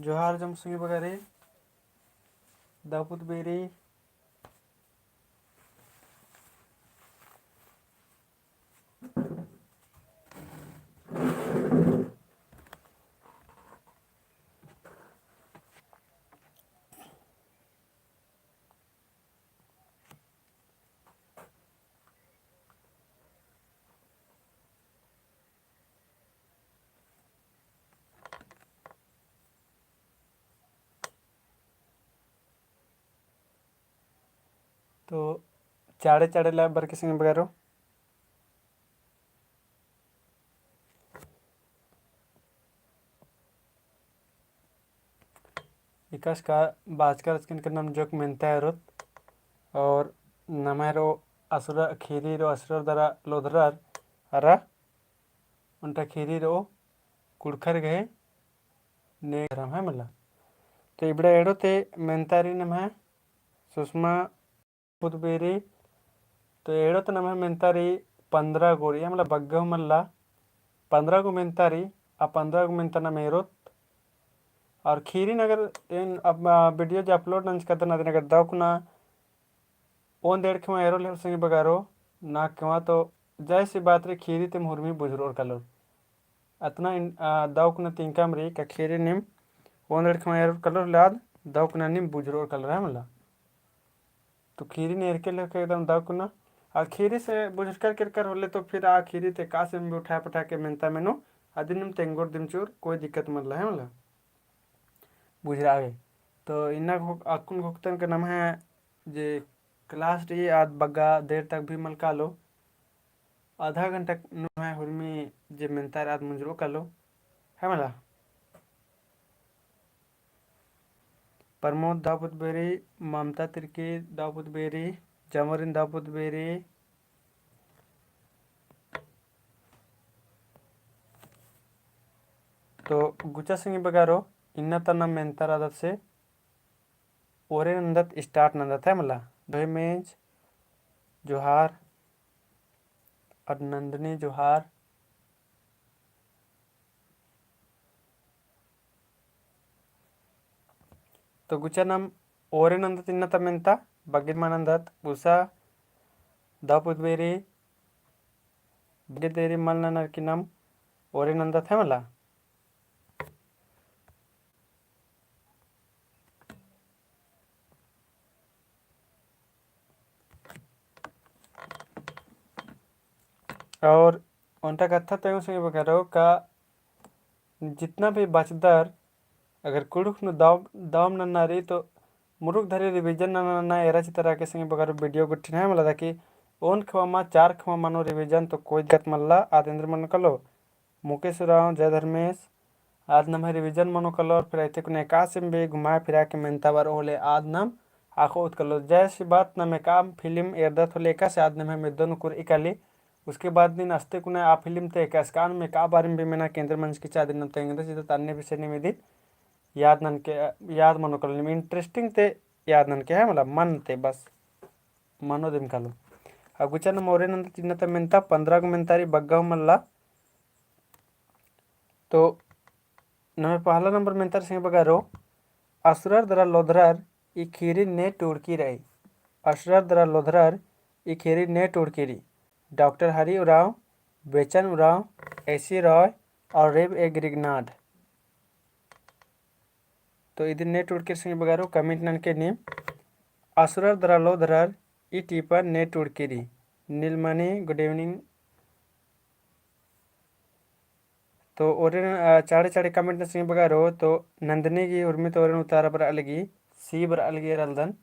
जोहार जमसुंगी बगारे दापुत बेरी तो चाड़े चाड़े ला बर किसिंग बगारो इकास का बाजकर स्किन का नाम जोक मेंता है रोत और नमेरो असुरा खीरी रो असुर दरा लोधरार अरा उनटा खीरी रो कुड़खर गए ने गरम है मला तो इबड़ा एड़ो ते मेंतारी नम है सुषमा पुतबेरी तो एड़ो तो नम है मेंतारी 15 गोरी मतलब बग्गह मल्ला 15 को मेंतारी आ 15 को मेंता ना मेरो और खीरी नगर इन अब वीडियो जो अपलोड नंच करता ना नगर दावकुना ओन डेढ़ खमा एरो ले संगे बगारो ना खमा तो जैसी बात रे खीरी ते मुहरमी बुजरोर कलो अतना दावकुना तिंकाम रे का खीरी निम ओन डेढ़ खमा एरो कलर लाद दावकुना निम बुजरोर कलर है मला तो खीरी ने एरके लेके एकदम दावकुना आ खीरी से बुझ कर होले तो फिर आ खीरी ते कासे में उठा पठा के मेनता मेनो अदिनम तेंगोर दिमचूर कोई दिक्कत मतलब है मला बुझरावे तो इन्ना अकुन भुगतान का नाम है जे क्लास री आज बग्गा देर तक भी मलका लो आधा घंटा नु है हुरमी जे मेंतार आज मुंजरो का लो है मला प्रमोद दाऊद बेरी ममता तिर्की दाऊद बेरी जमरिन दाऊद बेरी तो गुचा सिंह बगारो इन्ना तना मेंतार आदत से ओरे नंदत स्टार्ट नंदत है मला दो मेज जोहार और नंदनी जोहार तो गुचा नाम ओरे नंदत इन्ना तमेंता बगिर मानंदत उषा दाऊद बेरी बगिर तेरी मलना नरकी नाम ओरे नंदत है मला और उनका कथा तय से बगारो का जितना भी बचदार अगर कुड़ुक न दाम न नारी तो मुरुक धरे रिवीजन न एरा चितरा के संगे बगारो वीडियो गुट्ठी है मला कि ओन खमा 4 खमा मानो रिवीजन तो कोई दिक्कत मल्ला आदेंद्र मन कलो मुकेश राव जय धर्मेश आज नम है रिवीजन मनो कलो और फिर ऐसे कुने एकाश में भी घुमा फिरा के मेंता बार होले आज नम आखो उत कलो जैसी बात न में काम फिल्म एरदत होले एकाश आज नम है मिदन कुर इकाली उसके बाद दिन अस्ते कुने आ फिल्म ते एकाश कान में का बारे में मेना केंद्र मंच की चादिन न तेंगे तो तान्ने विषय निमिदित याद नन के याद मनो कलो इंटरेस्टिंग ते याद नन के है मतलब मन ते बस मनो दिन कलो अगुचन मोरे नंद चिन्ह ते मेंता 15 को मेंतारी बग्गा मल्ला तो नंबर पहला नंबर मेंतर सिंह बगारो असरर दरा लोधरार ई खीरी ने टुड़की रही असरर दरा लोधरार ई खीरी ने टुड़की रही डॉक्टर हरि उराव बेचन उराव एसी रॉय और रेव ए ग्रिगनाड तो इधर नेट उड़के सिंह बगारो कमेंट नन के नेम असरर दरा लोधरार ई टीपर नेट उड़की रही नीलमणि गुड इवनिंग तो और चाड़े चाड़े कमेंट सिंह बगारो तो नंदनी की उर्मी तो उतारा पर अलगी सी बर अलगी रलदन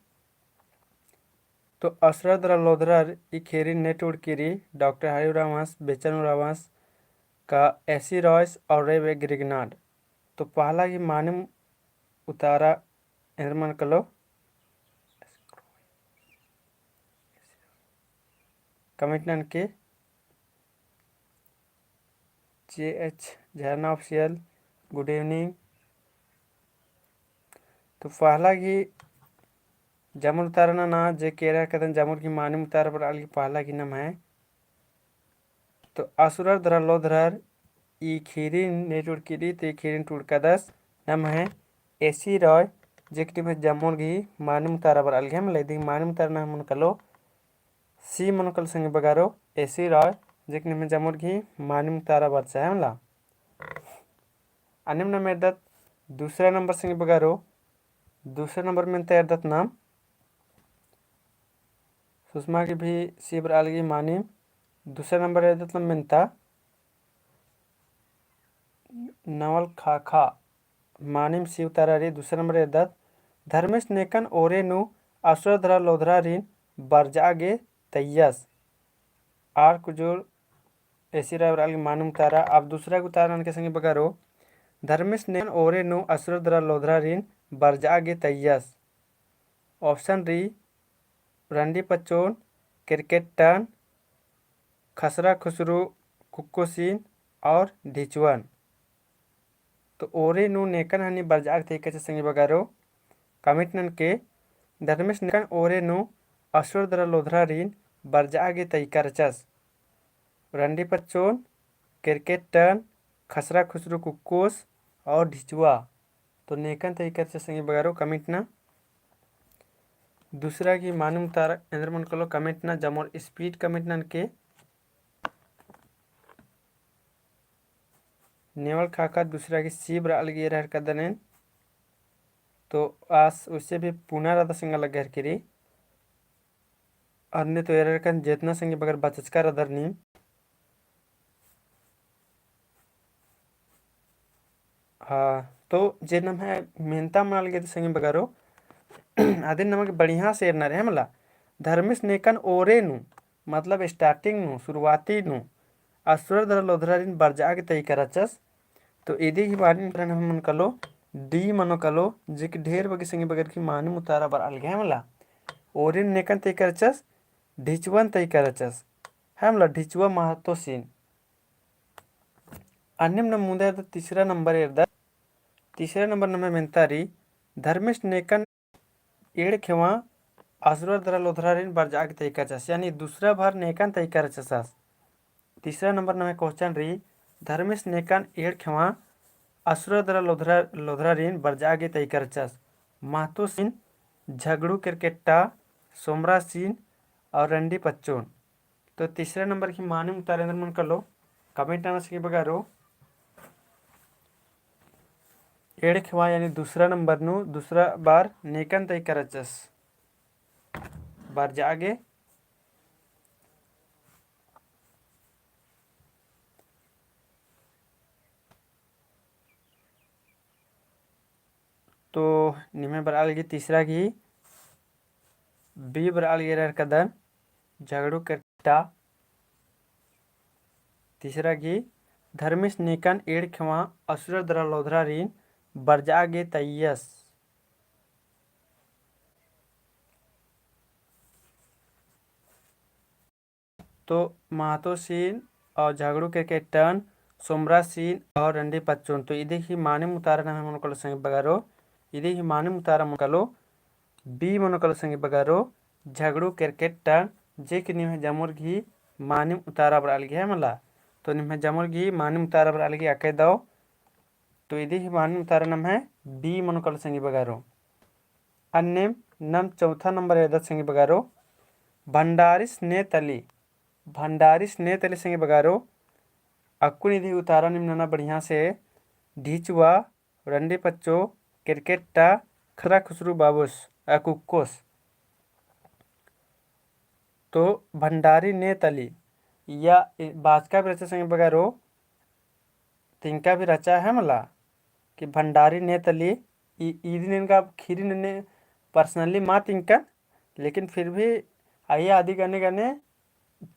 तो असरद लोधरर ई खेरी नेट उड़कीरी डॉक्टर हरि रावास बेचन रावास का एसी रॉयस और रे ग्रिगनाड तो पहला की मानम उतारा निर्माण कलो कमिटन के JH झरना ऑफिशियल गुड इवनिंग तो पहला की जामुन उतारना ना जे केरा कदन जामुन की मानम उतार पर अलग पहला की नाम है तो असुरर धरा लो धरार ई खीरी नेट उड़कीरी ते खीरी टुड़का दस नाम है एसी रॉय जेकि में जमोर घी मानी मुतारा बर अलगे हम लेदी मानी मुतारा ना मन कलो सी मन कल संगे बगारो एसी रॉय जेकि में जमोर घी मानी मुतारा बर चाहे हमला अनिम ना मेदत दूसरा नंबर संगे बगारो दूसरे नंबर में तैयार दत नाम सुषमा की भी सी बर अलगी मानी दूसरा नंबर एदत नाम मिनता नवल खाखा मानिम शिव तारारी दूसरा नंबर एदत धर्मेश नेकन ओरे नु अश्वधरा लोधरा रीन बरजागे तैयस आर कुजोर ऐसी रावर अलग मानुम तारा अब दूसरा उतारण के संगे बगारो धर्मेश नेकन ओरे नु अश्वधरा लोधरा रीन बरजागे तैयस ऑप्शन री रंडी पचोन क्रिकेट टन खसरा खुसरू कुक्कोसीन और ढिचवन तो ओरे नु नेकन हनी बरजाग थे कचे संगे बगारो कमिटनन के धर्मेश नेकन ओरे नु अश्वधरा लोधरा रीन बरजागे तैका रचस रंडी पच्चोन क्रिकेट टन खसरा खुसरू कुक्कोस और ढिचुआ तो नेकन तैका रचस संगे बगारो कमिटना दूसरा की मानुम तारा इंद्र मन कलो कमिटना जमोर स्पीड कमिटनन के नेवल खाका दूसरा की सीब अलगे रह कदनेन तो आस उससे भी पुनः रदा संग लग घर किरी अन्य तो एरर कन जितना संगे बगर बचचका रदर नीम हाँ तो जे नम है मेहनता माल के संगे बगारो आदि नमक बढ़िया से एरना रहे हमला धर्मेश नेकन ओरे नु मतलब स्टार्टिंग नु शुरुआती नु असुर दर लोधरा दिन बरजा के तय करचस तो इदी ही बारी हम मन कलो डी मनो कलो जे कि ढेर बगे संगे बगर की मानी मुतारा बर अलगे हमला ओरिन नेकन तय करचस ढिचवन तय करचस हमला ढिचवा महतो सीन अन्यम नमुदा तीसरा नंबर एरदा तीसरा नंबर नंबर मेंतारी धर्मेश नेकन एड़ खेवा असुर दर लोधरा दिन बरजा के तय करचस यानी दूसरा बार नेकन तय करचस तीसरा नंबर नंबर क्वेश्चन री धर्मेश नेकन एड़ खेवा असुर दरा लोधरा रीन बरजागे तय करचस महतो सीन झगड़ू क्रिकेटा सोमरा सीन और रंडी पच्चोन तो तीसरा नंबर की माने मुतारेंद्र मन कर लो कमेंट आना सके बगारो एड़ खेवा यानी दूसरा नंबर नु दूसरा बार नेकन तय करचस बरजागे तो निमे बराल की तीसरा की बी बराल गे कदन झगड़ू कट्टा तीसरा की धर्मेश नेकन एड़ खेवा असुर दरा लोधरा रीन बरजागे तैयस तो महतो सीन और झगड़ू के टन सोमरा सीन और रंडी पच्चोन तो इधे ही माने मुतारा मन को संगे बगारो इधे ही माने मुतारा मन कलो बी मन को संगे बगारो झगड़ू क्रिकेट टन जे कि निमे जमुर घी माने उतारा बर अलगे है मला तो निमे जमुर घी माने उतारा बर अलगे आके दो तो इधे ही माने उतारा नाम है बी मन को संगे बगारो अन्य नम चौथा नंबर एदत संगे बगारो भंडारिस ने तली संगे बगारो अक्कू निधि उतारा निम्नना बढ़िया से ढीचुआ रंडी पच्चो क्रिकेटा खरा खुसरू बाबूस कुक्कोस तो भंडारी ने तली या बाजका भी रचा संगे बगारो तिनका भी रचा है मला कि भंडारी ने तली ईदी इनका खीरी ने पर्सनली मात इनका लेकिन फिर भी आइए आदि करने करने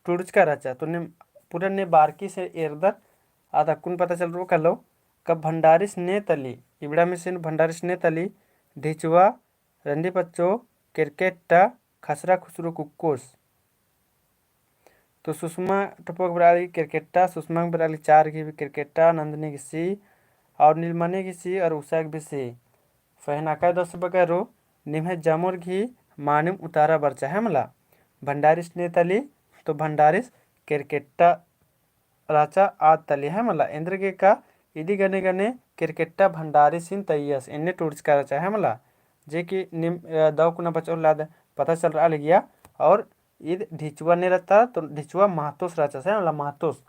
टुड़च का रचा तो ने पूरा ने बारकी से एरदर आधा कुन पता चल रो कर लो कब भंडारिस ने तली इबड़ा में से भंडारिस ने तली ढिचुआ रंडी पच्चो क्रिकेटा खसरा खुसरू कुक्कोस तो सुषमा टपक बराली क्रिकेटा सुषमा बराली चार की भी क्रिकेटा नंदनी की सी और नीलमणि की सी और उषा की भी सी फहनाका दस बगैरो निम्हे जमुर घी मानिम उतारा बरचा है मला भंडारिस ने तली तो भंडारिस क्रिकेटा राचा आद तली है मला इंद्र के का इदी गने गने क्रिकेटा भंडारी सिंह तैयस इन्हें टूरिस करा चाहे हमला जे कि निम दव कुना बचो लाद पता चल रहा गया। और ईद ढिचुआ नहीं रहता तो ढिचुआ महतोस रचा है मतलब महतोस।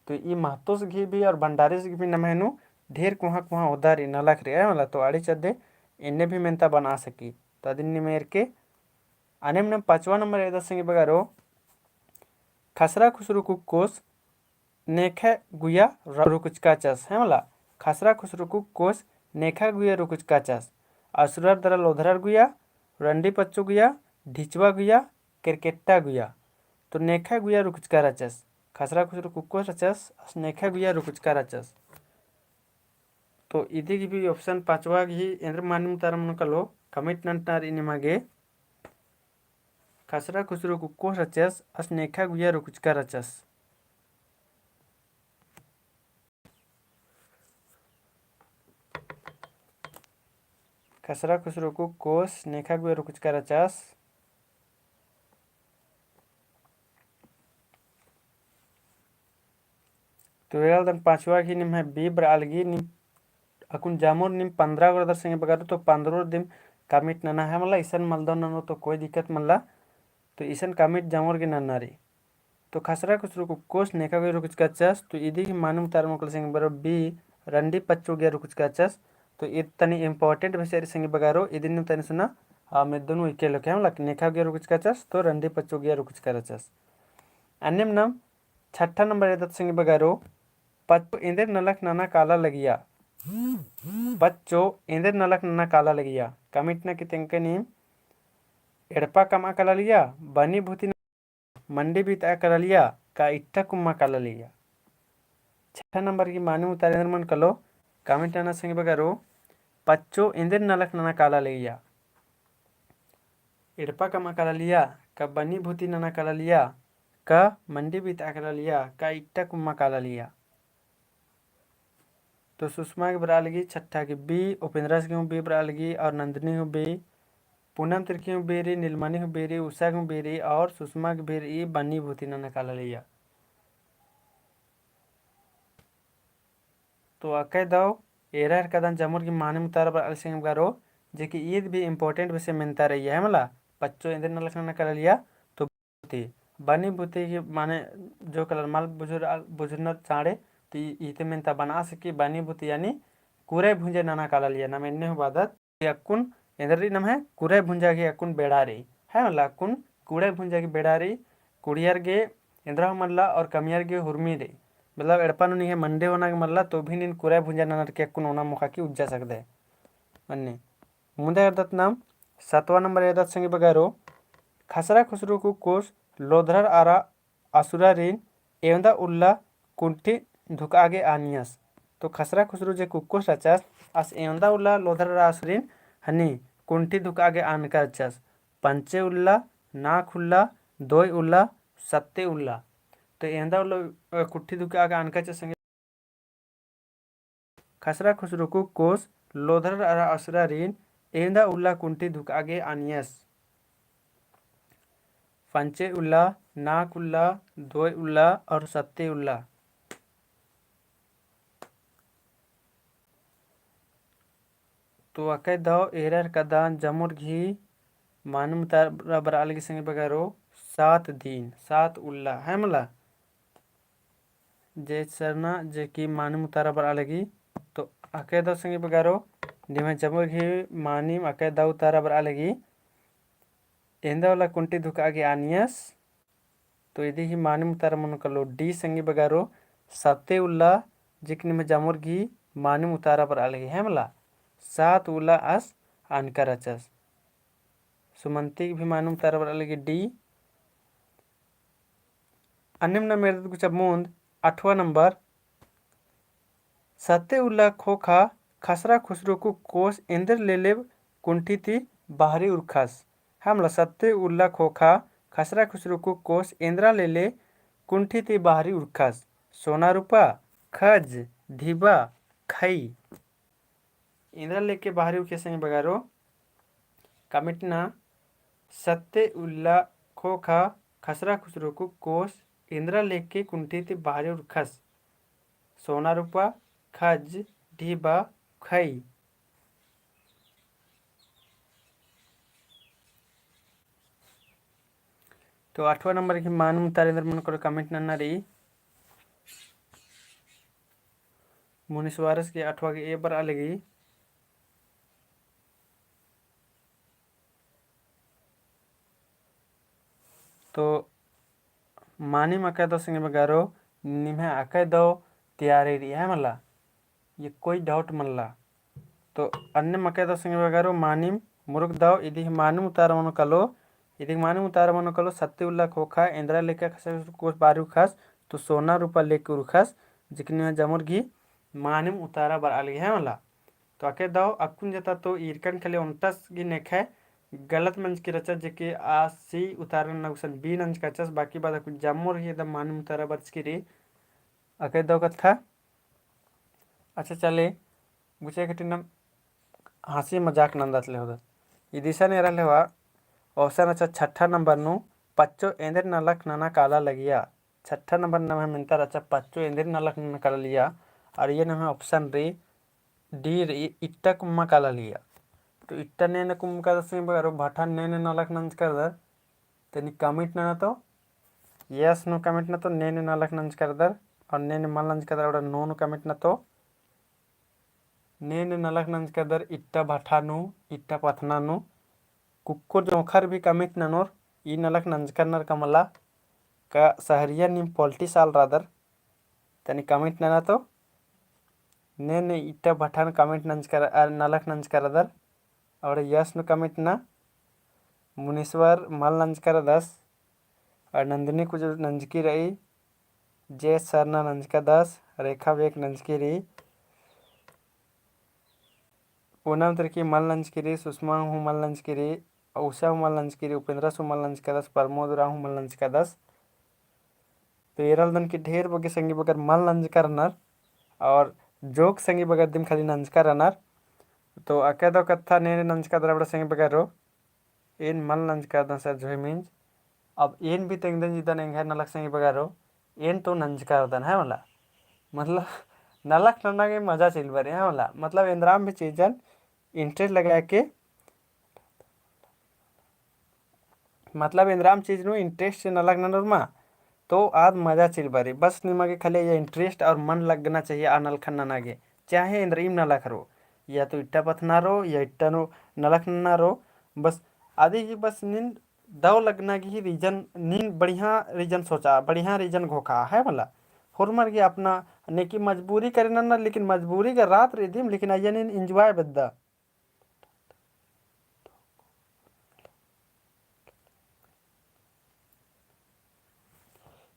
तो ये महतोस घी भी और भंडारी से भी नमैनु ढेर कुहाँ कुहाँ उधार इन लख रहा है मतलब तो आड़ी चदे इन्हें भी मेहनता बना सकी। तो अदिन मेर के आने में 5वां नंबर है दस बगारो खसरा खुसरू कुकोस नेखा गुया रुकुचकाचस है मला खसरा खुसरू कुकोस नेखा गुया रुकुचकाचस असुरर दरा लोधरर गुया रंडी पच्चू गुया ढिचवा गुया क्रिकेटा गुया। तो नेखा गुया रुकुचका रचस खसरा खुसरू कुकोस रचस नेखा गुया रुकुचका रचस। तो इदी की भी ऑप्शन 5वां ही इंद्र मान्यम तारम कलो कमिट नंटार इनिमागे खसरा खुसरू कुकोस रचस नेखा गुया रुकुचका रचस। खसरा खुसरू कुकोस नेखा गुया रुकुचका रचस। तो वेल 5वां की निम है बी ब्रालगी निम अकुन जामुर निम 15 वर्दर संगे बगारो तो 15 दिन कमिट नना है मला ईसन मलदो ननो तो कोई दिक्कत मल्ला। तो ईसन कमिट जामुर के नन्ना रे तो खसरा खुसरू कुकोस नेखा गुया रुकुचका रचस। तो इदी की मानुम तार मोकल संगे बरो बी रंडी पच्चू गया रुकुचका रचस। तो इ तनी इंपॉर्टेंट विषय संगे बगारो इदिन तनी सुना में दोनों इके लोग हैं मतलब नेखा गया रुकुचका रचस तो रंडी पच्चू गया रुकुचका रचस। अन्यम नाम 6ठा नंबर है दत संगे बगारो पच्चो इंदर नलक नाना काला लगिया पच्चो इंदर नलक नाना काला लगिया कमिट न कितंके नीम एड़पा कमा कला लिया बनी भूति मंडी भी तय कला लिया का इट्टा कुम्मा कला लिया। 6ठा नंबर की मानू उतारे मन कलो कमिट नाना संगे बगारो पच्चो इंदर नलक नाना काला लगिया एड़पा कमा कला लिया का बनी भूति नाना कला लिया का मंडी भी तय कला लिया का इट्टा कुम्मा काला लिया। तो सुषमा की बरा लगी 6ठा की बी उपेंद्रा की हूँ बी बरा लगी और नंदिनी हूँ बी पूनम तिर्की हूँ बेरी नीलमणि हूँ बेरी उषा हूँ बेरी और सुषमा की बेरी बनी भूति ना निकाला लिया। तो अकय दो एरर कदन जमुर की माने मुतार बर सिंह गारो जे कि ईद भी इम्पोर्टेंट विषय मिलता रही है मला बच्चों इंद्र नलखना निकाला लिया। तो बनी भूति की माने जो कलर माल बुजुर्ग चाड़े तो इते मिनता बना सकी बनी भूति यानी कुरे भुंजे नाना काला लिया ना मैंने बादत अकुन इंद्री नम है कुरे भुंजा की अकुन बेड़ारी है मतलब अकुन कुड़े भुंजा की बेड़ारी कुड़ियर गे इंद्रा मल्ला और कमियर गे हुरमी रे मतलब एड़पानु नहीं है मंडे होना के मल्ला तो भी नीन कुरे भुंजा नाना के अकुन होना मुखा की उज्जा सकते हैं अन्य मुंदे अर्दत नाम 7वां नंबर अर्दत संगे बगारो खसरा खुसरू को कोस लोधरर आरा असुरा रीन एवंदा उल्ला कुंठी धुकागे आनियस। तो खसरा खुसरू जे कुकोस रचास अस एवंदा उल्ला लोधरर आसरीन हनी कुंठी धुकागे आनका रचास पंचे उल्ला नाक उल्ला दोय उल्ला सत्ते उल्ला। तो एवंदा उल्ला कुंठी धुकागे आनका च संगे खसरा खुसरू को कोस लोधरर आरा असुरा रीन एवंदा उल्ला कुंठी धुकागे आनियस पंचे उल्ला नाक उल्ला दोय उल्ला और सत्ते उल्ला। तो अकय दाव एरर कदान जमुर घी मानुम तार अलग संगे बगारो 7 दिन 7 उल्ला है मला जे सरना जे की मानुम तारा बर अलगी। तो अकय दाव संगे बगारो निमे जमुर घी मानिम अकय दाव तारा बर अलगी एंदा वाला कुंटी धुका आगे आनियस। तो यदि ही मानुम तारा मन कलो डी संगे बगारो सत्ते उल्ला जिकनी में जमुर घी मानुम उतारा बर अलगी है मला 7 उला अस आनकर रचस सुमंती भी मानुम तारा बर अलगी डी। अन्यम न मेरे कुछ मुंद 8वां नंबर सत्ते उल्ला खोखा खसरा खुसरू को कोस इंद्र लेलेब कुंठी थी बाहरी उर्खस हमला सत्ते उल्ला खोखा खसरा खुसरू को कोस इंद्रा लेले कुंठी थी बाहरी उर्खस सोना रूपा खज ढीबा खई इंद्रा लेके बाहरी उर्खे संगे बगारो कमिटना सत्ते उल्ला खोखा खसरा खुसरू को कोस इंद्रा लेके कुंठी थी बाहरी उर्खस सोना रूपा खज डी बा खई। तो 8वां नंबर की मानम तारेंद्र मन को कमेंट नन्ना रही मुनिस वारस की 8वां की ए पर अलगी। तो मानी मका दो संगे बगारो निम्हे आके दो तैयारी रही है मला ये कोई डाउट मल्ला। तो अन्य मका दो संगे बगारो मानिम मुरुक दाव इदी मानम उतार मनो कलो इदी मानम उतार मनो कलो सत्ती उल्ला खोखा इंद्रा लेके खस कुछ बारू खास तो सोना रूपा लेके उरुखास जिकने में जमुर घी मानिम उतारा बर अलगी है मला। तो आके दाव अकुन जता तो इरकन खले उनटस गी नेखे गलत मंच की रचा जेके आसी उतारन नगसन बी नंच कचस बाकी बात कुछ जम्मोर ही दम मानम उतारा बर्च की रे आके दाव कथा। अच्छा चले गुचे कटिनम हंसी मजाक नंदात ले होदा ई दिशा ने रहले वा औसन अच्छा छठा नंबर नु पच्चो एंदर नलक नना काला लगिया छठा नंबर नम मिनता अच्छा पच्चो एंदर नलक नना काला लिया और ये नम ऑप्शन रे डी रे इट्टा कुम्मा काला लिया। तो इट्टा ने न कुम का दसे बरो भाठा ने नलक नंच कर दर तेनी कमिट ना तो यस नो कमिट ना तो ने नलक नंच कर दर और ने मल नंच कर दर नो नो कमिट ना तो ने नलक नंच कर दर इट्टा भाठा नु इट्टा पथना नु कुकुर जोखर भी कमिट ननोर ई नलक नंजकरनर कमला का सहरिया निम पोल्टी साल रादर तनी कमिट नना तो ने इट्टा भठान कमिट नंजकर नलक नंजकर दर और यस नु कमिट ना मुनीश्वर मल नंजकर दस और नंदिनी कुछ नंजकी रही जे सरना नंजका 10 रेखा वेक नंजकी रही पूनम तिर्की मल नंजकी रही सुषमा हूँ मल नंजकी रही उषा हूँ मल नंजकी रही उपेंद्र सु मल नंजका 10 प्रमोद राव हूँ मल नंजका 10। तो एरल दन की ढेर बगे संगी बगर मल नंजका रनर और जोक संगी बगर दिम खाली नंजका रनर। तो अकेदो कत्था ने नंजका द्रबड़ संगी बगर रो इन मल नंजका दन सर जो मीन्स अब इन भी तेंगदन जिदन एंगे नलक संगी बगर रो इन तो नंजका दन है मला मतलब नलक नन्ना के मजा चिल बरे है मला मतलब इंद्राम भी चीजन इंटरेस्ट लगा के मतलब इंद्राम चीज नु इंटरेस्ट से नलक ननुरमा तो आज मजा चिल बरी बस निमगे खाली ये इंटरेस्ट और मन लगना चाहिए आ नल खन्ना नागे चाहे इंद्रीम नलक रो या तो इट्टा पथना रो या इट्टा नो नलक नन्ना रो बस आदि की बस नींद दव लगना की रीजन नींद बढ़िया रीजन सोचा बढ़िया रीजन घोखा है मला हुरमर की अपना ने की मजबूरी करे ना लेकिन मजबूरी का रात रिदिम लेकिन अय्या नींद इंजॉय बद्दा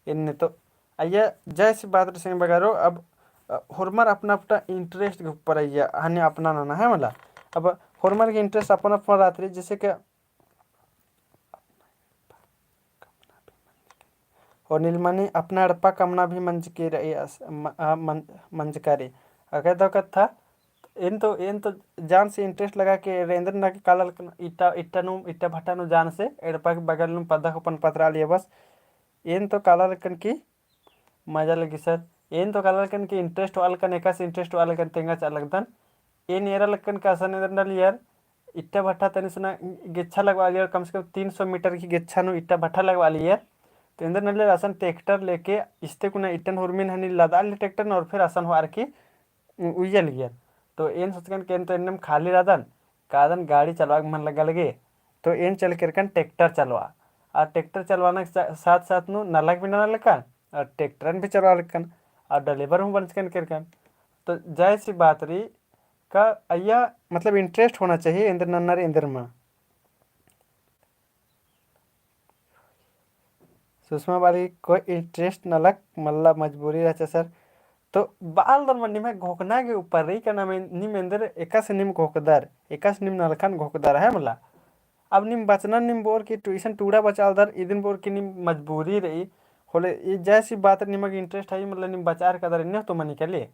इनने तो अय्या जैसी बात संग बगारो अब हुरमर अपना अपना इंटरेस्ट के ऊपर अय्या हने अपना ना है मला अब हुरमर के इंटरेस्ट अपन अपन रात्रि जैसे कि और नीलमणि अपना अड़पा कमना भी मंच के मंच करे अगर तो कथा इन तो जान से इंटरेस्ट लगा के रेंद्र ना के काला इट्टा इट्टा नु इट्टा भट्टा नु जान से एड़पा के बगल नु पदा अपन पतरा लिया बस इन तो काला लकन की मजा लगी सर इन तो काला लकन की इंटरेस्ट वाल कन एका से इंटरेस्ट वाल कन तेंगा चल लगदन इन एरा लकन का सन नल यार इट्टा भट्टा तनी सुना गिच्छा लगवा लिया कम से कम 300 मीटर की गिच्छा नु इट्टा भट्टा लगवा लिया तो इंदर नल्ले असन ट्रैक्टर लेके इस्ते कुना इटन हुरमिन हनी लदा ले ट्रैक्टर और फिर असन हो आर की उयल गया तो इन सोचकन केन तो इनम खाली रादन कादन गाड़ी चलवा मन लगा लगे तो इन चल कर कन ट्रैक्टर चलवा और ट्रैक्टर चलवाने के साथ साथ नु नलक भी नलक का और ट्रैक्टर भी चलवा लकन और डिलीवर हूँ बंचकन कर कन तो जय सी बात रही का अय्या मतलब इंटरेस्ट होना चाहिए इंद्र नन्नर इंद्र माँ सुषमा वाली कोई इंटरेस्ट नलक मल्ला मजबूरी रहता सर तो बाल दर मंडी में घोकना के ऊपर रही का नाम निम इंदर एकास निम घोकदर एकास निम नलखन घोकदर है मला अब निम बचना निम बोर की ट्यूशन टूड़ा बचाल दर इदिन बोर की निम मजबूरी रही होले ये जैसी बात निमग इंटरेस्ट है मतलब निम बचार कदर इन्ने तो मन के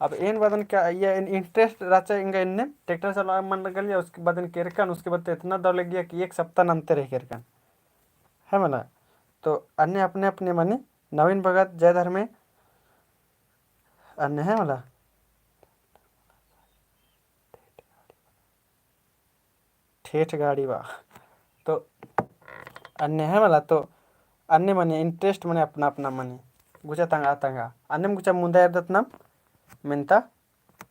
अब इन बदन क्या ये इंटरेस्ट राचा इंगा इन्ने ट्रैक्टर चला मन लग गया उसके बाद केरकन उसके बाद इतना दौड़ लग गया कि एक सप्ताह अंतर है केरकन है मला। तो अन्य अपने अपने मनी नवीन भगत जय धर्मे अन्य है मला ठेठ गाड़ी बा। तो अन्य है मला तो अन्य मने इंटरेस्ट मने अपना अपना मने गुचा तंगा तंगा अन्य गुचा मुंदा इरदतनम मिनता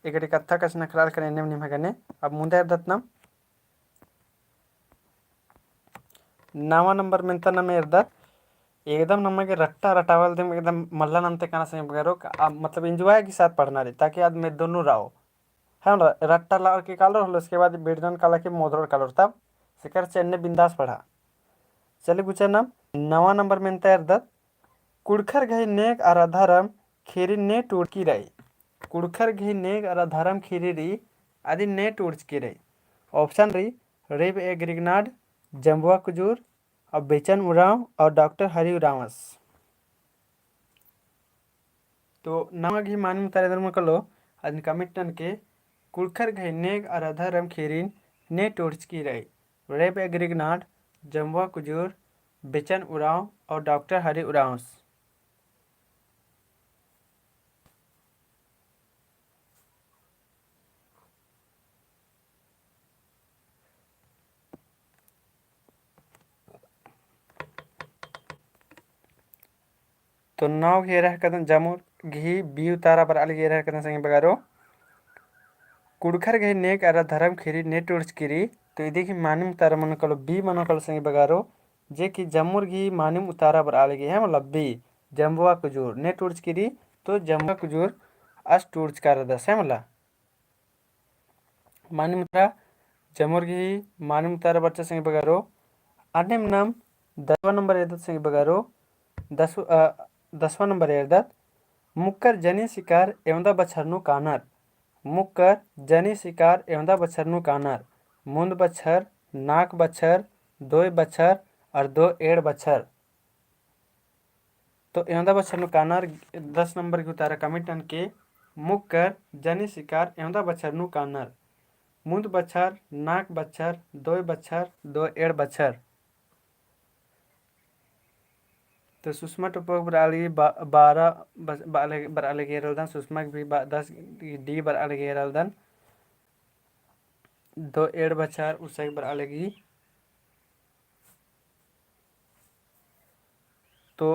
इकड़ी कत्था कस नखराल करे नेम निमगने अब मुंदा इरदतनम नावा नंबर मिनता नम इरदत एकदम नಮಗೆ रट्टा रटावल दम एकदम मल्ला नंते काना से बगैरो मतलब एंजॉय के साथ पढ़ना रे ताकि आज में दोनों राओ है ना रट्टा ला के कलर होलो उसके बाद बेडन काला के मोदर कलर तब सिकर चन्ने बिंदास पढ़ा चले गुचा नाम नवा नंबर में तैर दत कुड़खर गई नेक आराधारम खीरी ने टूटकी रही कुड़खर गई नेक आराधारम खीरी री आदि ने टूटकी रही ऑप्शन री रेब ए ग्रिगनाड जम्बुआ कुजूर और बेचन उराव और डॉक्टर हरि उरावस। तो नमक ही मानी मुतारे में कलो अदन कमिटन के कुड़खर गई नेक आराधारम खीरीन ने टूटकी रही रेब ए ग्रिगनाड जम्बुआ कुजूर बेचन उराव और डॉक्टर हरि उरावस। तो नाव घेरा कदन जमुर घी बी उतारा पर अलग घेरा कदन संग बगारो कुड़खर घी नेक अरा धर्म खीरी नेट उड़च किरी तो इदी की मानिम उतारा मन कलो बी मन कलो संग बगारो जे की जमुर घी मानिम उतारा पर अलग है मतलब बी जम्बुआ कुजूर नेट उड़च किरी तो जम्बुआ कुजूर अष्ट उड़च कर दस है मतलब मानिम उतारा जमुर घी मानिम उतारा बच्चा संग बगारो अन्यम नाम 10वां नंबर एदत संग बगारो 10वां नंबर एदत मुक्कर जनी शिकार एवं बछरनु कानर मुक्कर जनी शिकार एवं बछरनु कानर मुंद बच्छर नाक बच्छर दो बच्छर और 2 एड़ बच्छर। तो एवं बच्छरनु कानर 10 नंबर की उतारा कमिटन के मुक्कर जनी शिकार एवं बच्छरनु कानर मुंद बच्छर नाक बच्छर 2 बच्छर 2 एड़ बच्छर। तो सुषमा टुपक बराली 12 बराली गेरलदन सुषमा भी 10 डी बराली गेरलदन 2 एड़ बच्छर उससे बराली तो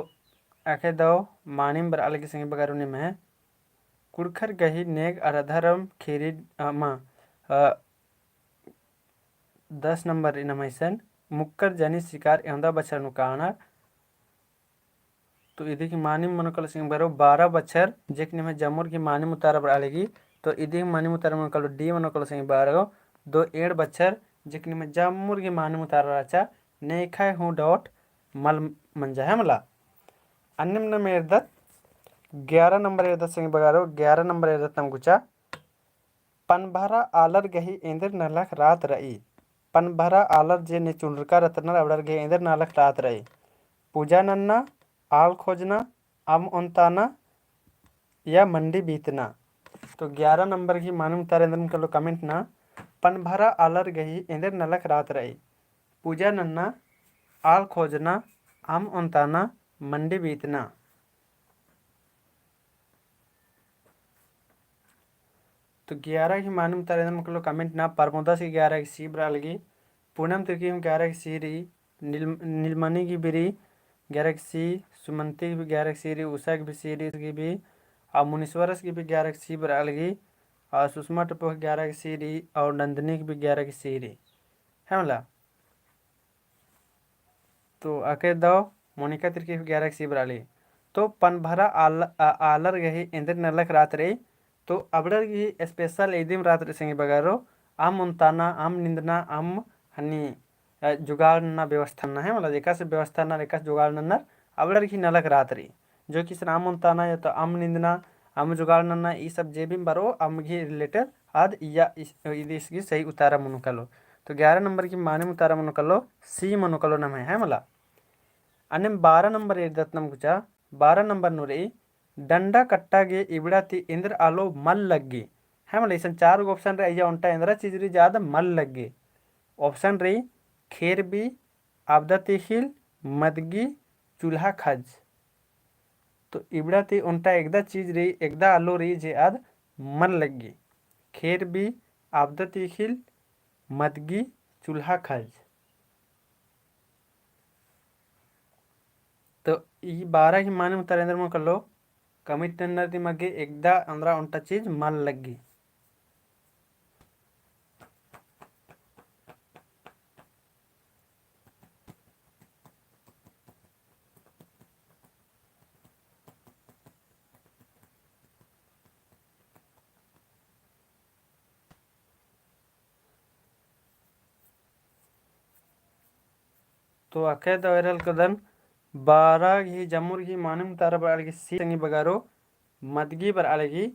आखे दो मानिम बराली की संग बगारुनी में कुड़खर गही नेग अराधरम खीरी 10 नंबर इनमेशन मुक्कर जनी शिकार एवं बच्छर नुकाना तो इदी की मानी मन कल सिंह बरो 12 बच्छर जेकने में जमुर की मानी मुतारा बड़ालेगी तो इदी मानी मुतारा मन कल डी मन कल सिंह बारो 2 एड़ बच्छर जेकने में जमुर की मानी मुतारा राचा ने खाए हूँ डॉट मल मंजा है मला अन्य में एरदत 11 नंबर एरदत सिंह बगारो 11 नंबर एरदत तम गुचा पनभरा आलर गही इंद्र नलक रात रही पनभरा आलर जे ने चुनरका रत्नर अवडर गही इंद्र नलक रात रही पूजा नन्ना आल खोजना अम उनताना या मंडी बीतना। तो 11 नंबर की मालूम तारेंद्र कलो कमेंट ना पनभरा आलर गही इंद्र नलक रात रही पूजा नन्ना आल खोजना अम उनताना मंडी बीतना। तो 11 की मालूम तारेंद्र कलो कमेंट ना परमोदा की 11 की सी बरा लगी पूनम तिर्की 11 की सी रही नीलमणि की बिरी 11 की सी सुमंती की भी 11 की सीरी उषा की भी सीरी की भी और मुनीश्वरस की भी 11 की सी बरा लगी और सुषमा टुपो की 11 की सीरी और नंदिनी की भी 11 की सीरी है मला। तो आके दो मोनिका तिर्की की 11 की सी बरा ली तो पनभरा आलर गही इंद्र नलक रात रही तो अबड़र की स्पेशल एदिम रात रही बगारो आम उनताना आम निंदना आम हनी जुगाड़ ना व्यवस्था ना है मतलब एक व्यवस्था ना एक जुगाड़ नन्नर अबड़र की नलक रात रही जो कि सर आम उनताना या तो आम निंदना आम जुगाड़ नन्ना ये सब जे भी बरो आम घी रिलेटेड आद या इसकी सही उतारा मनुकलो। तो 11 नंबर की माने उतारा मनुकलो सी मनुकलो नम है मला अन्य 12 नंबर एदत्नम गुचा 12 नंबर नुरे डंडा कट्टा गे इबड़ाती इंद्र आलो मल लग्गी है मतलब इस 4 ऑप्शन रे या उनटा इंद्र चीज री ज्यादा मल लग्गी ऑप्शन रे खेर भी आपदा तिहिल मदगी चूल्हा खज। तो इबड़ा ते उनटा एकदा चीज रे एकदा आलो रे जे आद मन लगी खेर भी आपदा तिहिल मदगी चूल्हा खज। तो ಈ बारह माने उतारेंद्र में कर लो कमिट नदी मगे एकदा अंद्रा उनटा चीज मल लगी। तो अखे दवरल कदन बारा घी जमुर घी मानम तारा बर अलगी सी संगी बगारो मदगी बर अलगी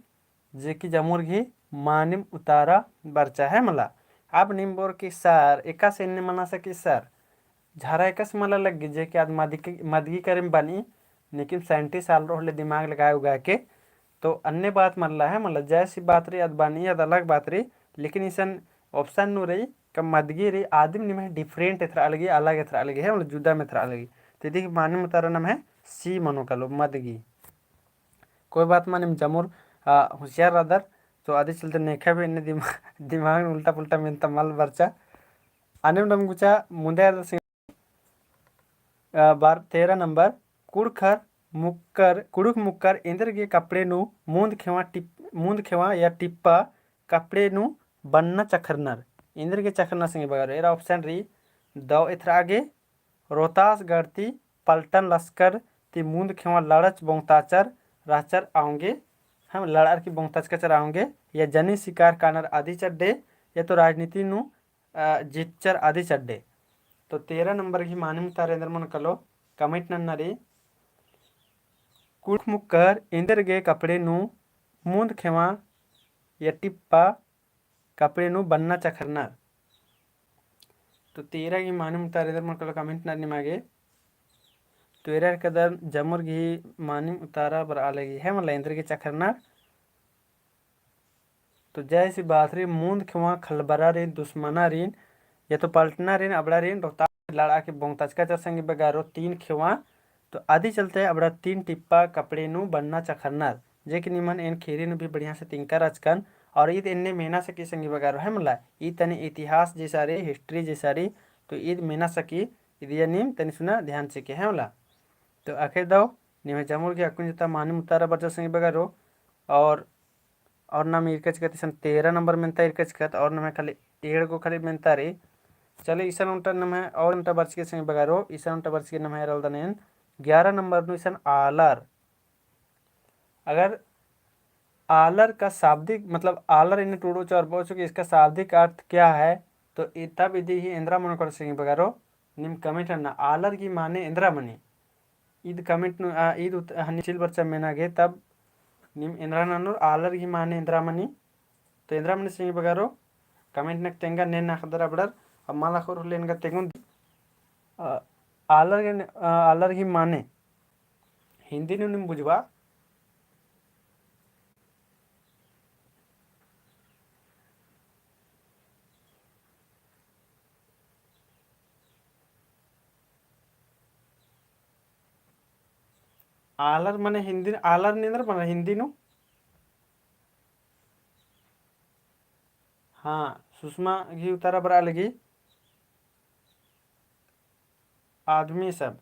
जेकी जमुर घी मानिम उतारा बरचा है मला। अब निम्बोर की सर एका से मना सकी सर झारा एकस मला लग गई जे कि आज मदगी करें बनी लेकिन 37 साल रोहले दिमाग लगाए उगा के तो अन्य बात मल्ला है मतलब जैसी बात रही अद बानी अद अलग बात रही लेकिन ईसन ऑप्शन नु रही कब मदगी रही आदमी निम है डिफरेंट एथरा अलग एथरा अलग है मतलब जुदा में एथरा अलग तो देखिए माने मुतारा नाम है सी मनो कलो मदगी। कोई बात माने जमुर होशियार अदर तो आदि चलते नेखा भी इन्हें दिमाग में उल्टा पुल्टा मिलता मल बरचा आने नम गुचा मुंदे बार 13 नंबर कुड़खर मुक्कर कुड़ुक मुक्कर इंद्र के कपड़े नु मूंद खेवा या टिप्पा कपड़े नु बन्ना चखरनर इंद्र के चखरना संगे बगर एरा ऑप्शन री दो इथर आगे रोहतास गढ़ती पलटन लश्कर ती मूंद खेवा लड़च बोंगताचर राचर आऊंगे हम लड़ार की बोंगताच कचर आऊंगे या जनी शिकार कानर आदि चड्डे या तो राजनीति नु जिच्चर आदि चड्डे। तो 13 नंबर की मानिम तारेंद्र मन कलो कमिट नन्नरी कुछ मुक्कर इंदर गे कपड़े नु मूंद खेवा या टिप्पा कपड़े नु बन्ना चखरना। तो 13 की मानिम तारेंद्र मन कलो कमिट नन्नी मागे 13 कदर जमुर घी मानिम उतारा बर आलेगी है मतलब इंद्र के चखरना। तो जैसी बात रही मूंद खेवा खलबरा रीन दुश्मना रीन या तो पलटना रीन अबड़ा रीन रोहता लड़ा के बोंगताच का संगी बगारो 3 खेवा तो आदि चलते है अबड़ा 3 टिप्पा कपड़े नु बनना चखरनार जे कि निमन इन खेरी नु भी बढ़िया से तिंका रचकन और ईद इन्ने मेहना से की संगी बगारो है मला ई तनी इतिहास जैसा रे हिस्ट्री जैसा रे तो ईद मेहना सकी ईद निम तनी सुना ध्यान से के है मला। तो आखिर दो निमे जमुर के अकुन जता मानी मुतारा बच्चा संगी बगारो और नाम इरकच कत 13 नंबर मेंता इरकच कत और नमे खाली 1 को खाली मेंता रे चले ईसन उनटा नम है और उनटा बर्च के संग बगारो ईसन उनटा बर्च के नम है रलदनेन 11 नंबर नु ईसन आलर। अगर आलर का शाब्दिक मतलब आलर इन टूडो चार बोचो कि इसका शाब्दिक अर्थ क्या है तो तब यदि ही इंद्रा मन कर संग बगारो निम कमिट ना आलर की माने इंद्रा मनी ईद कमिट नु ईद हनिचिल बर्चा मेना गे तब निम इंद्रा ननु आलर की माने इंद्रा मनी तो इंद्रा मनी संग बगारो कमेंट नक तेंगा ने ना खदरा बडर अब माला खोर लेन का तेगुन आलर की माने हिंदी नु निम बुझवा आलर माने हिंदी आलर निंद्र माने हिंदी नु हाँ सुषमा घी उतारा बरा लगी आदमी सब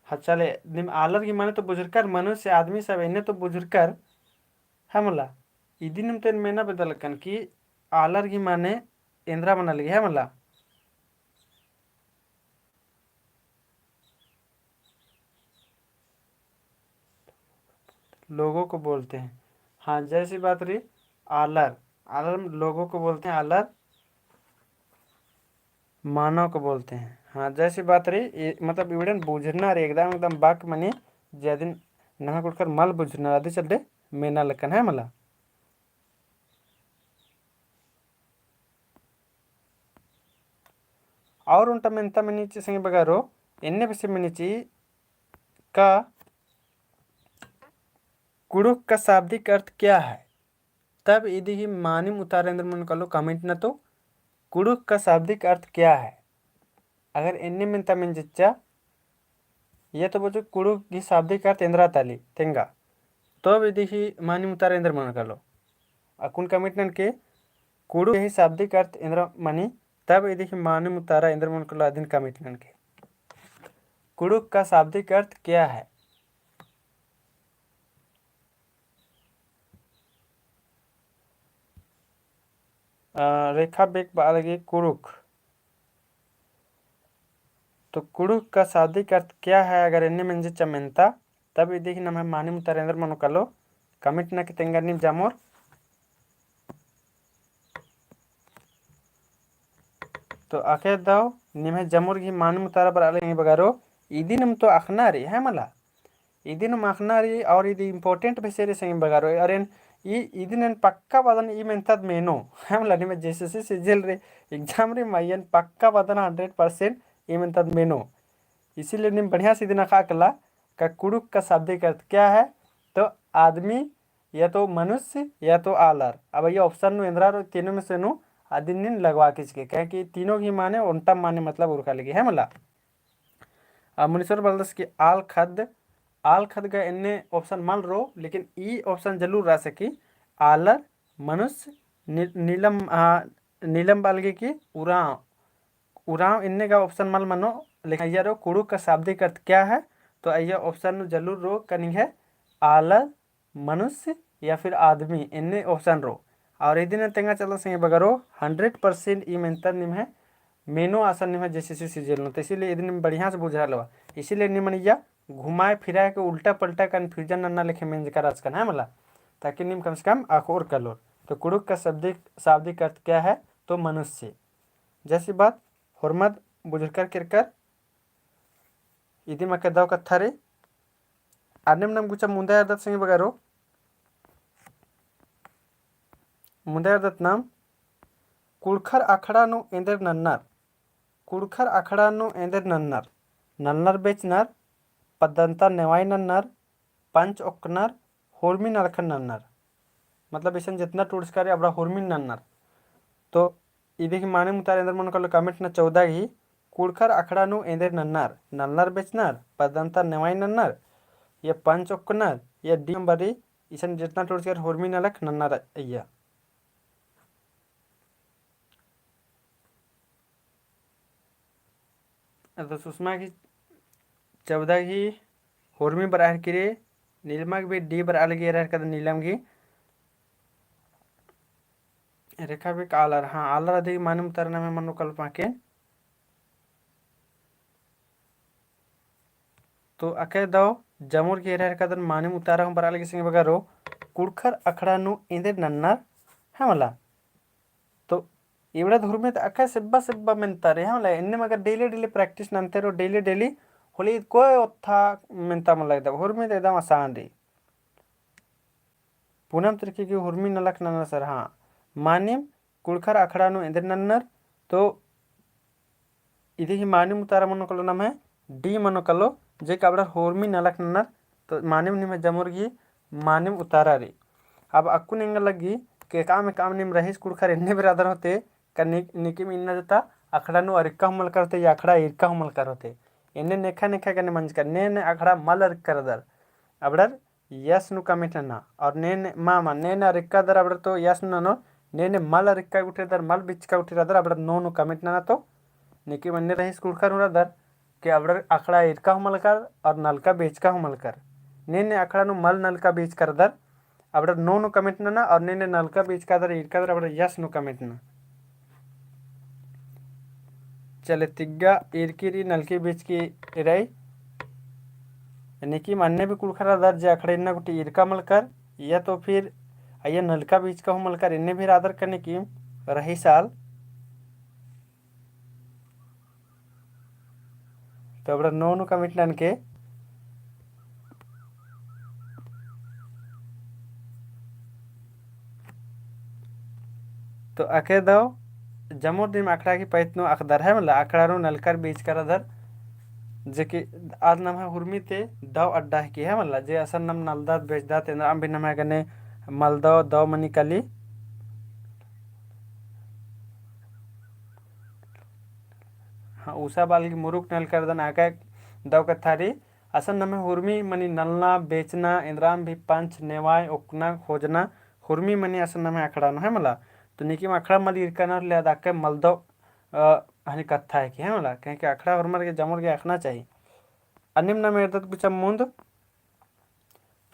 हाँ चले निम आलर की माने तो बुजुर्गर मनुष्य आदमी सब इन्हें तो बुजुर्गर है मला इदी निम तेन मेना बदल कन कि आलर की माने इंद्रा मना लगी है मला लोगों को बोलते हैं। हाँ जैसी बात रही आलर आलर लोगों को बोलते हैं आलर मानव को बोलते हैं। हाँ जैसी बात रही मतलब इविडन बुझना रे एकदम एकदम बाक मनी जदिन नहा कुटकर मल बुझना आदि चल मेना लकन है मला। और उनटा मेंता में नीचे संगे बगारो इन्ने बसे में नीचे का कुड़ुक का शाब्दिक अर्थ क्या है तब यदि ही मानिम उतारेंद्र मन कलो कमेंट न तो कुड़ुक का शाब्दिक अर्थ क्या है अगर इन्ने मेंता में जिच्चा ये तो बोझो कुड़ुक की शाब्दिक अर्थ इंद्रा ताली तेंगा तो यदि ही मानिम उतारेंद्र मन कलो अकुन कमिटन के कुडु ही शाब्दिक अर्थ इंद्र मनी तब यदि माने मुतारा इंद्र मन को लादिन कमिटन के कुडुक का शाब्दिक अर्थ क्या है? रेखा बेक बालगे कुडुक। तो कुडुक का शाब्दिक अर्थ क्या है? अगर इन्हें मंजे चमेंता तब यदि नम माने मुतारा इंद्र मनो कलो कमिटना के तेंगा निम जामोर तो आखे दाव निमे जमुर की मान मुतारा पर आले बगारो इदी नम तो अखनारी है मला इदी नम अखनारी और इदी इंपॉर्टेंट बेसेरे संग बगारो अरेन इदी नन पक्का बदन ई मेंतद मेनो है मला निमे जेसीसी सिजल रे एग्जाम रे मायन पक्का बदन 100% ई मेंतद मेनो इसीलिए निम बढ़िया से दिन खाकला का कुडुक का शाब्दिक अर्थ क्या है? तो आदमी या तो मनुष्य या तो आलर। अब ये ऑप्शन नु इंद्रा तीनों में से नु आदिन लगवा के कहे कि तीनों की माने उल्टा माने मतलब उड़का लगी है मला। अब मुनीश्वर बलदस की आल खद का इन्ने ऑप्शन मल रो लेकिन ई ऑप्शन जरूर रह सकी आलर मनुष्य नीलम नीलम बालगे की उराव इन्ने का ऑप्शन मल मनो लेकिन ये रो कुड़ू का शाब्दिक अर्थ क्या है? तो यह ऑप्शन जरूर रो कनी है आलर मनुष्य या फिर आदमी इन्ने ऑप्शन रो और यदि न तेंगा चलो संगे बगरो 100% ई मेंतर निम है मेनो आसन निम है जैसे सीजल तो इसीलिए यदि निम बढ़िया से बुझा लो इसीलिए निमन या घुमाए फिराए के उल्टा पलटा कन्फ्यूजन ना लिखे मेन जकर आजकल है मला ताकि निम कम से कम आखोर कर लो। तो कुड़ुक का शाब्दिक अर्थ क्या है? तो मनुष्य। जैसी बात हुरमद बुझकर किरकर इदी मके दाव कत्थारे आनिम नम गुचा मुंदा दत्त संगे बगारो मुंदा दत्त नाम कुड़खर आखड़ा नु एंदर नन्नर कुड़खर आखड़ा नु एंदर नन्नर नन्नर बेचनर पदंता नेवाई नन्नर पंच ओकनर होर्मी नरखन नन्नर मतलब इसन जितना टूर्स करे अब होर्मी नन्नर। तो इधे की माने मुतार एंदर मन कल कमेंट न 14 ही कुड़खर आखड़ा नु एंदर नन्नर नन्नर बेचनर पदंता नेवाई नन्नर या पंच ओकनर या डी बरी इसन जितना टूर्स करे होर्मी नलख नन्नर अय्या। तो सुषमा की 14 की होर्मी बराहर किरे नीलमा की भी डी बर अलगे रह कर नीलम की रेखा भी आलर हाँ आलर अधिक मानम तरना में मनो कल्पना के तो अके दो जमुर की रह कर मानम उतारा हम बराल के संग बगारो कुड़खर अखड़ा नु इंदे नन्नर है मला। तो इवड़ा धुर में अका सिब्बा मेंता रे है मला इन्ने मगर डेली प्रैक्टिस नंते रो डेली होली कोई ओथा मेंता मला एकदम हुर में एकदम आसान रे पूनम तरीके की हुर्मी नलक नन्नर सर हाँ मानिम कुड़खर अखड़ा नु इंदर नन्नर। तो इधे ही मानिम उतारा मनो कलो नाम है डी मनो कलो जे काबड़ा होर्मी नलक नन्नर। तो मानिम निम जमुर की मानिम उतारा रे अब अक्कू नेंग लगी के काम निम रहीस कुड़खर इन्ने बिरादर होते का निकिम इन्ना जता अखड़ा नु अरिक्का हमल करते या अखड़ा इरका हमल कर होते इन्ने नेखा कने मंज कर ने अखड़ा मल अरिक कर दर अबड़र यस नु कमिट ना और ने मामा ने अरिक्का दर अबड़र तो यस नो ने मल अरिक्का उठे दर मल बिचका उठे दर अबड़र नो कमिट ना तो निकी मन्ने रहीस कुड़खर हुरा दर के अबड़र अखड़ा इरका हमल कर और नलका बेचका हमल कर ने अखड़ा नु मल नलका बेच कर दर अबड़र नो कमिट ना और ने नलका बेच का दर इरका दर अबड़र यस नु कमिट ना चले तिग्गा इरकी नलकी बीच की रही निकी अन्य भी कुड़खरा दर जे अखड़े इन्ना गुटी इरका मलकर या तो फिर आइया नलका बीच का मलकर इन्ने भी आदर करने की रही साल तो अब नो कमिटन के तो अके दो जमुर दिन अखड़ा की पैतनो अखदर है मतलब अखड़ा रो नलकर बीच कर अदर जे कि आज नाम है हुर्मी ते दव अड्डा की है मतलब जे असल नाम नलदा बेचदा ते नाम भी नाम है कने मलदव दव मनी कली हाँ उषा बाल की मुरुक नल कर दन आका दव कथारी असल नाम है हुर्मी मनी नलना बेचना इंद्राम भी पंच नेवाय उकना खोजना हुर्मी मनी असन नमे आखड़ा है मला तो निकी में आखड़ा मल इरकनर ले दाके मलदो हनी कथा है कि है मला कहीं के आखड़ा हुर्मर के जमुर के आखना चाहिए अनिम नाम एरदत कुछ मुंद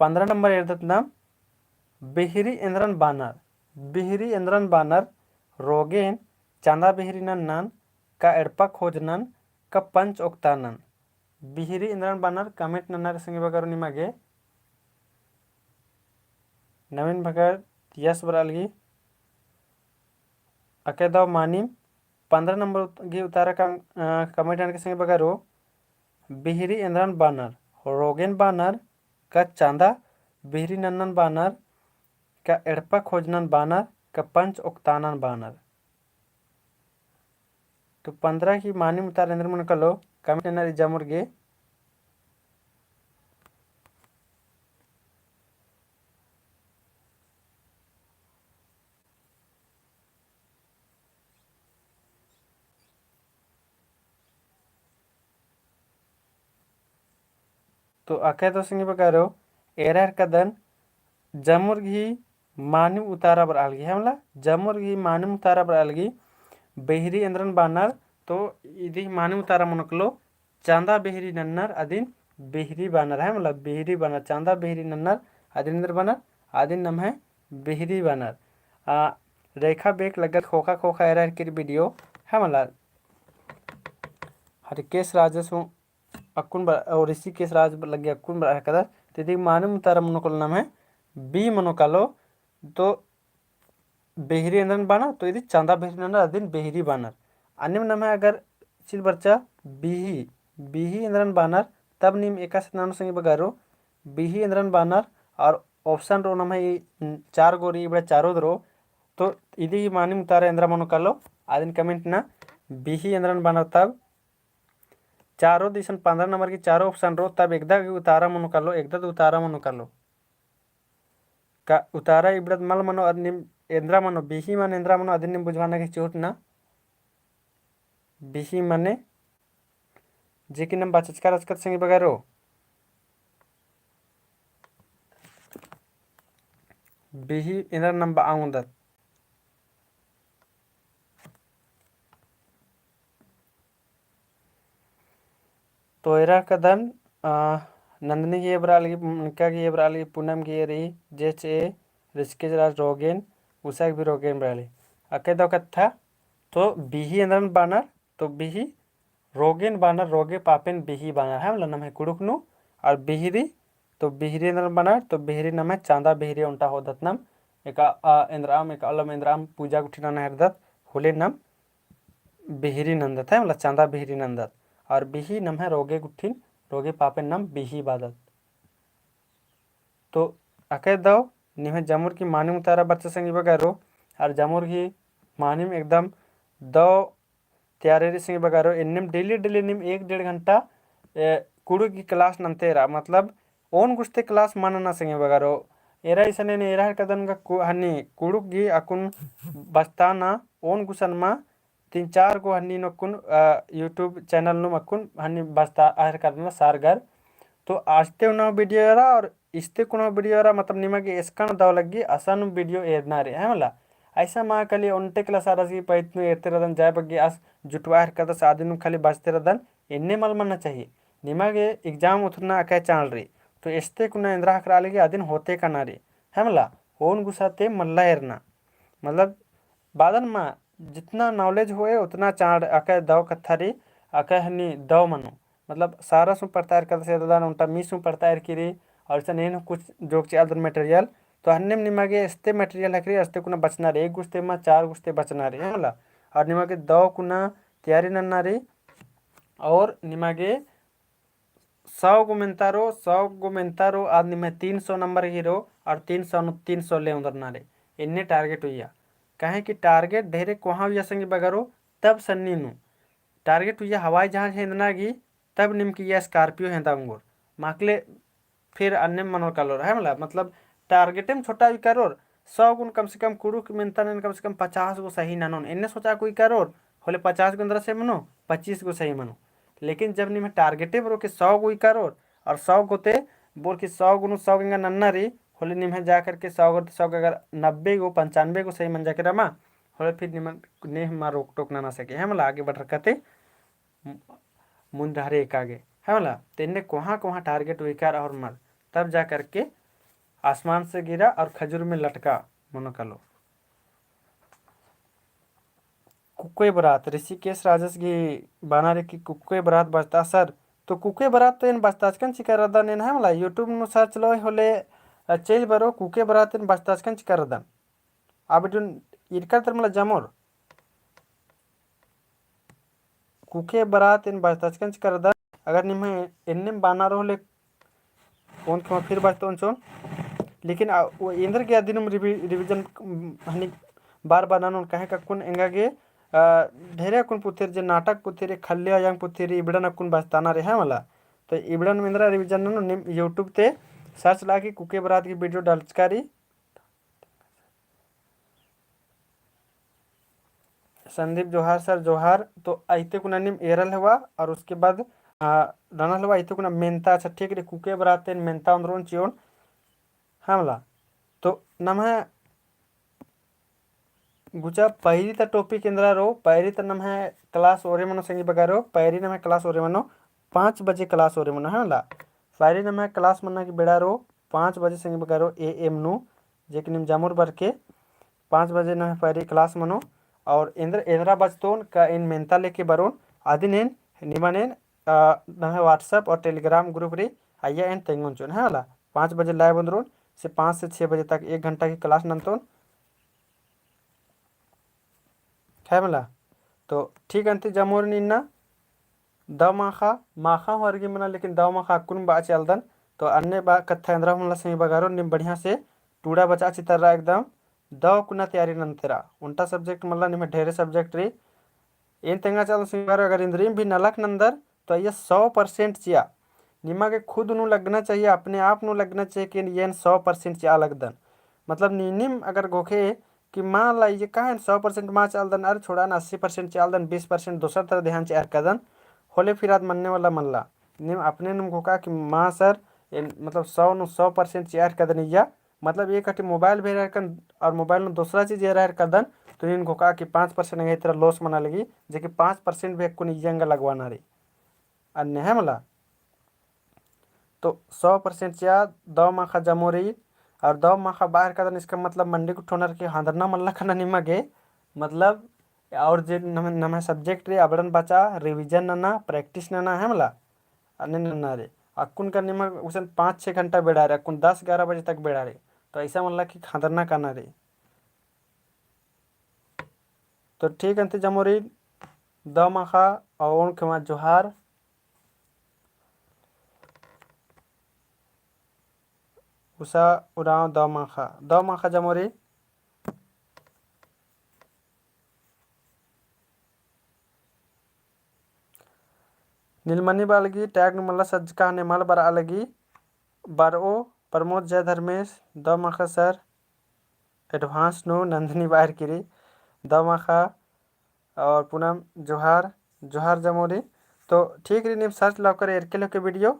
15 नंबर एरदत नाम बिहरी इंद्रन बानर बिहरी इंद्रन बानर रोगेन चांदा बिहरी नन्नान का एड़पा खोजनन का पंच ओक्तानन बिहरी इंद्रन बानर कमेंट नन्नार संगे बगर निमागे नवीन भगत यस बरालगी अकेदाव मानिम 15 नंबर गी उतारा का कमेंट के संगे बगारो बिहरी इंद्रन बानर रोगेन बानर का चांदा बिहरी नन्नन बानर का एड़पा खोजनन बानर का पंच उक्तानन बानर तो 15 की मानी उतार इंद्र मन कलो कमेंट नन्नर जमुर्गे तो अके तो संगे बगारो एरर कदन जमुर्गी मानी उतारा बर अलगी है मला जमुर्गी मानी उतारा बर अलगी बेहरी इंद्रन बानर तो इदी मानी उतारा मनकलो चांदा बेहरी नन्नर अदिन बेहरी बानर है मतलब बेहरी बानर चांदा बेहरी नन्नर अदिन इंद्र बानर अदिन नम है बेहरी बानर रेखा बेक लगत खोखा खोखा एरर की वीडियो है मला हरिकेश राजस्व अक्कुन और ऋषिकेश राज लगे अक्कुन कदर तिदी मानम तारा मनोकल नाम है बी मनोकालो तो बेहरी इंद्रन बानर तो यदि चांदा बेहरी नन्नर अदिन बेहरी बानर अन्य नाम है अगर चिल बच्चा बिही बिही इंद्रन बानर तब निम एका नाम संगे बगारो बिही इंद्रन बानर और ऑप्शन रो नाम है 4 गोरी बड़ा चारों रो तो इदी मानिम तारा इंद्र मनोकालो आदिन कमेंट ना बिही इंद्रन बानर तब चारों दिशन 15 नंबर की चारों ऑप्शन रो तब एकदा उतारा मनो एकदा उतारा मनो का उतारा इब्रत मल मनो अदनिम इंद्रा मनो बिही मन इंद्रा मनो अदनिम बुझवाना की चोट ना बिही मने जे कि नम बाचचका रचकत संगे बगारो बिही इंद्रा नम बाउंदत तो एरा कदन नंदनी की एबराली उनका की एबराली पूनम की रही जेचे ऋषिकेश राज रोगेन उषा भी रोगेन बराली अके दो कथा तो बिही इंद्रन बानर तो बिही रोगेन बानर रोगे पापेन बिही बानर है मतलब नाम है कुड़ुकनु और बिहरी तो बिहरी इंद्रन बानर तो बिहरी नाम है चांदा बिहरी उल्टा हो दत नाम एक इंद्राम एक अलम इंद्राम पूजा उठिना नहरदत होले नाम बिहरी नंदत है मतलब चांदा बिहरी नंदत और बिही नाम है रोगे गुठिन रोगे पापे नाम बिही बादत तो अके दो निमे जमुर की मानी उतारा बच्चा संगी बगारो और जमुर की मानी में एकदम दो त्यारे संगी बगारो इन्निम डेली डेली निम 1-1.5 घंटा कुड़ू की क्लास नंतेरा मतलब ओन गुस्ते क्लास मानना संगी बगारो एरा इसने ने एरा कदन का हनी कुड़ू की अकुन बस्ताना ओन गुसन मा 3-4 को हनी नकुन यूट्यूब चैनल नु मकुन हनी बस्ता आहर करना सारगर तो आस्ते उना वीडियो रा और इस्ते कुना वीडियो रा मतलब निमगे एस्कन दाव लगी असन वीडियो एरना रे है मला ऐसा मा कली ओंटे क्लास आरसी पैतनु एरते रदन जाय बग्गे आस जुटवार कदा सादिनु खाली बचते रदन इन्ने मल मनना चाहिए निमगे एग्जाम उतना अके चाल रे तो एस्ते कुना इंद्रा हकराले अदिन होते का रे है मला ओन गुसाते मल्ला एरना मतलब बादन मा जितना नॉलेज होए उतना चाड़ अके दव कथारी अके हनी दव मनो मतलब सारा सु पड़ता कर से दादा उनटा मी सु पड़ता किरी और सन एन कुछ जोक चादर मटेरियल तो हन्ने निमागे एस्ते मटेरियल हकरी एस्ते कुना बचना रे एक गुस्ते मा 4 गुस्ते बचना रे होला और निमागे दव कुना तैयारी नन्ना रे और निमागे 100 गो मेंतारो आदमी में 300 नंबर हीरो और 300 ले उधरना रे इन्ने टारगेट हुआ कहे कि टारगेट ढेरे कोहा हुआ संगे बगरो तब सन्नी नु टारगेट हुआ हवाई जहाज हेंदना गी तब निमकी यह स्कॉर्पियो हेंदा अंगुर माकले फिर अन्य मनोर कलोर है मतलब टारगेट में छोटा भी करोर 100 गुण कम से कम कुड़ू मिनता कम से कम 50 गो सही नानो इन्ने सोचा कोई करोर होले 50 गो अंदर से मनो 25 गो सही मनो लेकिन जब नहीं मैं टारगेटे बरो कि 100 गो करोर और 100 गोते बोल कि 100 गुण 100 गंगा नन्ना री होले निम्हे जा करके 100 अगर 90 गो 95 गो सही मन जाके रमा होले फिर निमन नेह मा रोक टोक ना सके है मला आगे बढ़ रखते मुंदारे एक आगे है मला तेने कोहा कोहा टारगेट विकार और मर तब जा करके आसमान से गिरा और खजूर में लटका मनोकलो कुक्के बरात ऋषिकेश राजस की बना रे की कुक्के बरात बजता सर तो कुक्के बरात तो इन बजताचकन चिकरदन इन है मला यूट्यूब नु सर्च लो होले चेज बरो कुक्के बरात इन बजताचकन चिकरदन अब इटुन इरकर तर मला जमोर कुके बरात इन बजताचकन चिकरदन अगर निम्हे इन्निम बाना रोले कौन खमा फिर बजतोन चोन लेकिन वो इंद्र के दिन रिविजन हनी बार बार नानोन कहे ककुन एंगागे ढेरे कुन पुथिर जे नाटक पुथिर खल्ले यांग पुथिर इबड़न कुन बस्ताना रे है मला तो इबड़न मिंद्रा रिविजन नो यूट्यूब ते सर्च लागी कुके बरात की वीडियो डालचकारी संदीप जोहार सर जोहार तो आइते कुना निम एरल हुआ और उसके बाद रनल हुआ आइते कुना मेंता अच्छा ठीक रे कुके बरात मेंता अंदरोन चियोन हमला तो नमः गुचा पहली त टॉपिक इंद्रा रो पहली त नमः क्लास ओरे मनो संगी बगारो पहली नमः क्लास ओरे मनो 5 बजे क्लास ओरे मनो हमला पहली नमः क्लास मन्ना की बेड़ा रो 5 बजे संगी बगारो AM नु जे कि निम जामुर बर के 5 बजे नमः पहली क्लास मनो और इंद्रा बजतोन का इन मेंता लेके बरोन आदिनेन निमनेन नमः व्हाट्सएप और टेलीग्राम ग्रुप रे आइया एन तेंगोन चोन हमला 5 बजे लाइव अंदरोन से 5 से 6 बजे तक 1 घंटा की क्लास नंतोन है मला तो ठीक अंते जमोर निन्ना दव माखा माखा वर्गी मना लेकिन दव माखा कुन बा चलदन तो अन्य बा कथा अंदरा हमला सही बगारो निम बढ़िया से टूड़ा बचा चितरा एकदम दव कुना तैयारी नंतरा उल्टा सब्जेक्ट मला निम ढेरे सब्जेक्ट रे एन तेंगा चल सही बार अगर इंद्रिम भी नलक नंदर तो ये 100% चिया निमा के खुद नु लगना चाहिए अपने आप नु लगना चाहिए कि ये 100% चिया लगदन मतलब निनिम अगर गोखे कि मान ला ये कहा 100% माँ चाल दन अरे छोड़ा ना 80% चाल दन 20% दूसरा तरह ध्यान चार कदन होले फिर आज मनने वाला मन ला निम अपने नुम को कहा कि माँ सर मतलब 100% चार कदन या मतलब ये कटी मोबाइल भी रह और मोबाइल में दूसरा चीज़ ये रह कदन तो इनको कहा कि 5% ये तरह लॉस मना लगी जो कि 5% भी को निजंगा लगवाना रही अन्य है मला तो 100% चा दो माखा जमो रही और दो माखा बाहर का इसका मतलब मंडी को ठोनर के हांदरना मल्ला खाना निमगे मतलब और जे नमे सब्जेक्ट रे अबड़न बचा रिवीजन नना प्रैक्टिस नना है मला अन्य नना रे अकुन का निमग उसन 5-6 घंटा बैठा रहे अकुन 10-11 बजे तक बैठा रहे तो ऐसा मल्ला कि हांदरना करना रे तो ठीक अंते जमो रही दो माखा और खेमा जोहार उषा उड़ाव दो माखा जमोरी नीलमणि बालगी टैग मल्ला सज्जका ने मल बरा अलगी बारो प्रमोद जय धर्मेश दो माखा सर एडवांस नो नंदिनी बाहर किरी दो माखा और पूनम जोहार जोहार जमोरी तो ठीक री निम सर्च लव करे एरके वीडियो